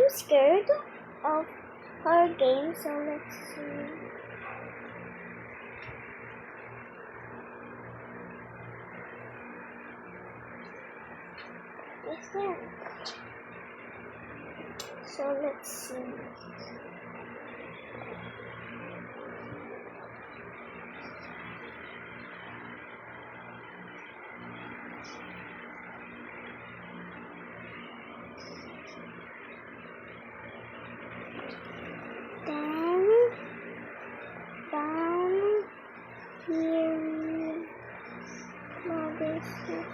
I'm scared of horror games, so let's see. What's that? So let's see. Then down here, no, this is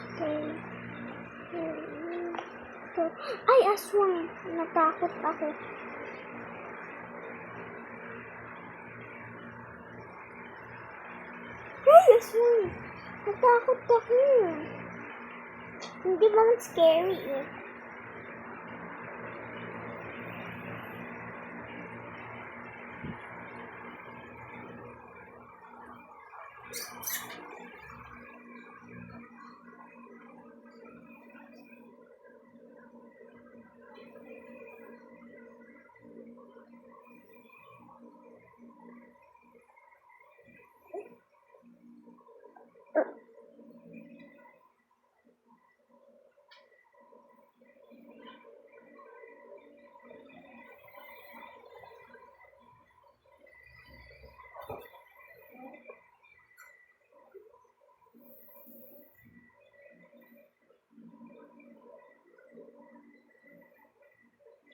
ay, aswang! Natakot ako. Ay, aswang! Natakot ako. Hindi naman scary eh.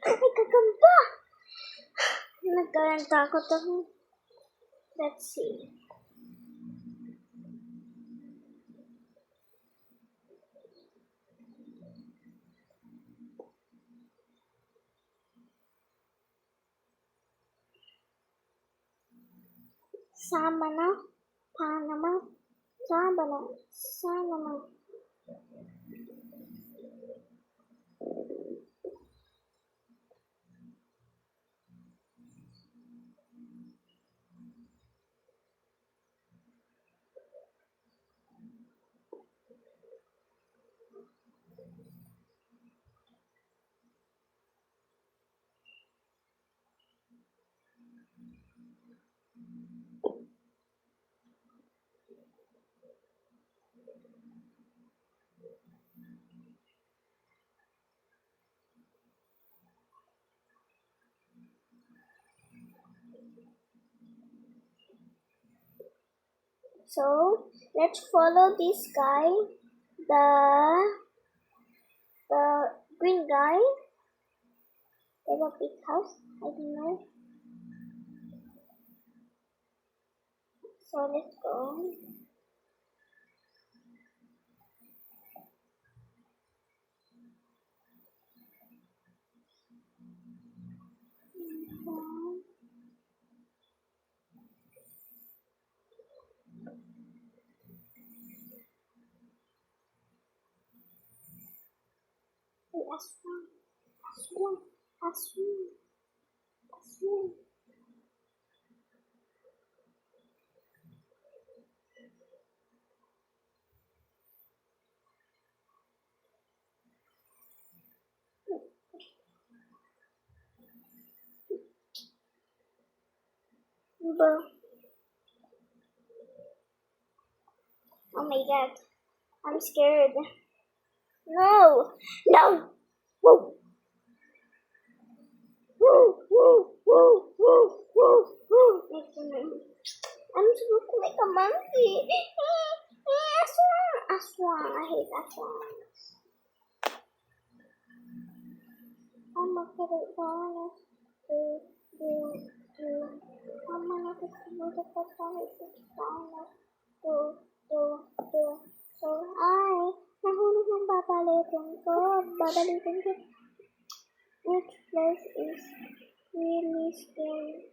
Ay, kagamba! Nagkatakot ako. Let's see. Sama na. Panama. Sama na. Sama na. So let's follow this guy, the green guy. There's a big house. I don't know. So let's go. Aswang. Aswang. Aswang. Aswang. Oh my god. I'm scared. No. No. Woo. Woo. Woo. Woo. Woo. Woo. Woo. I'm looking like a monkey. Aswang. Aswang. I hate aswangs. I'm gonna put it down. I'm gonna put the first one is down. So, ay, nahulog ng babalitin ko. Which place is really scary?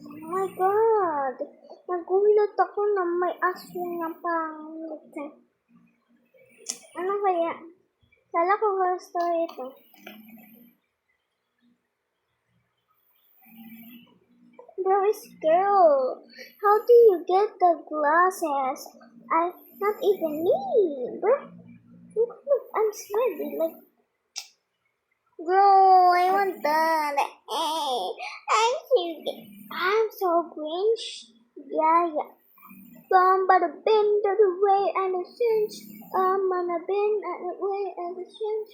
Oh my God! Nagulat ako na may aso na pangit. Ano kaya? Kala ko horror story ito. Bro is girl. How do you get the glasses? Not even me, bro. Look, I'm sweaty. Like, bro, I want that. I'm so cringe. Yeah. But a bin to the way and the cinch. I'm gonna bin and the way and the cinch.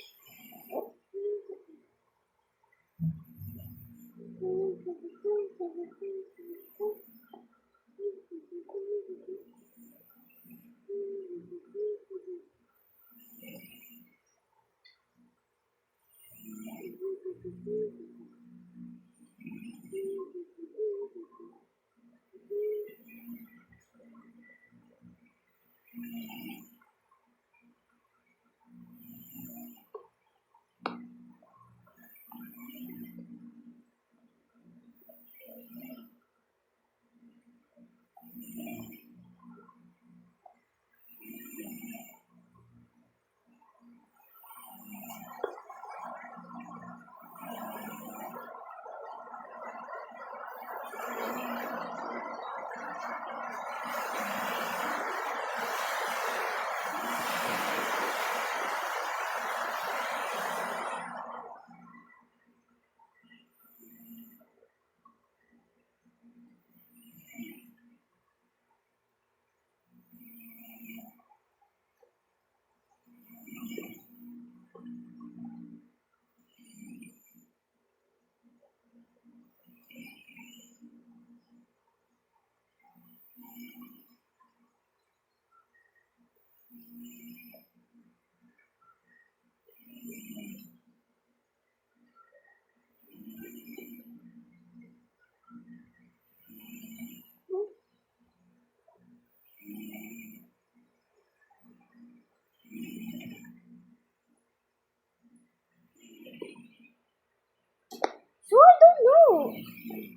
So I don't know.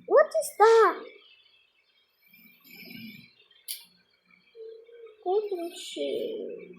What is that? Golden shoe.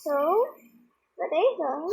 So, where they go?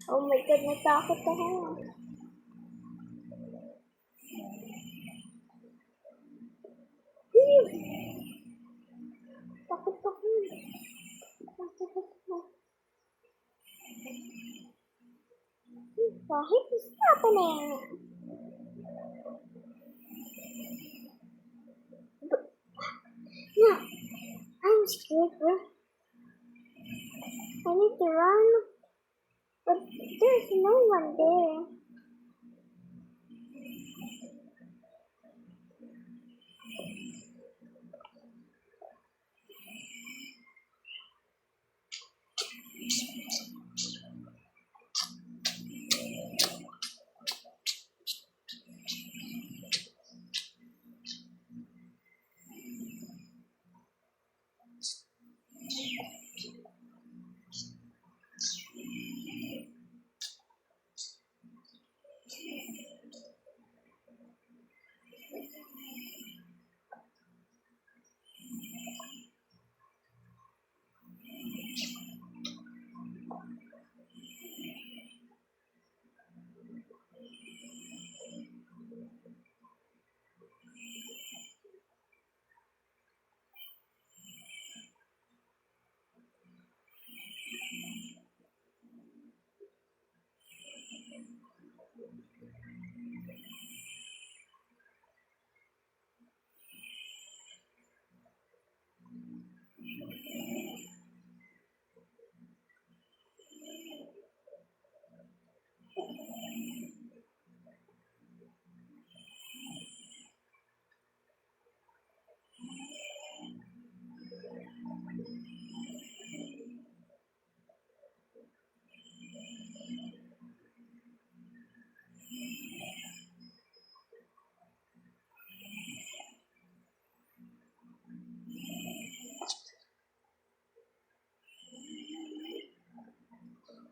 Oh my God, natakot ako. Takot ako. Takot ako. Why is this happening? No, I'm scared, bro. I need to run, but there's no one there.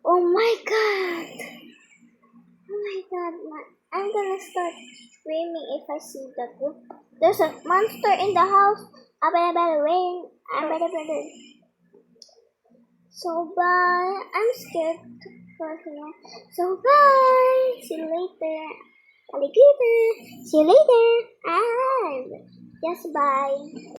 Oh my god! Oh my god, I'm gonna start screaming if I see the group. There's a monster in the house. I better win. I better. So bye. I'm scared for here. So bye. See you later. Alligator. See you later. And just bye.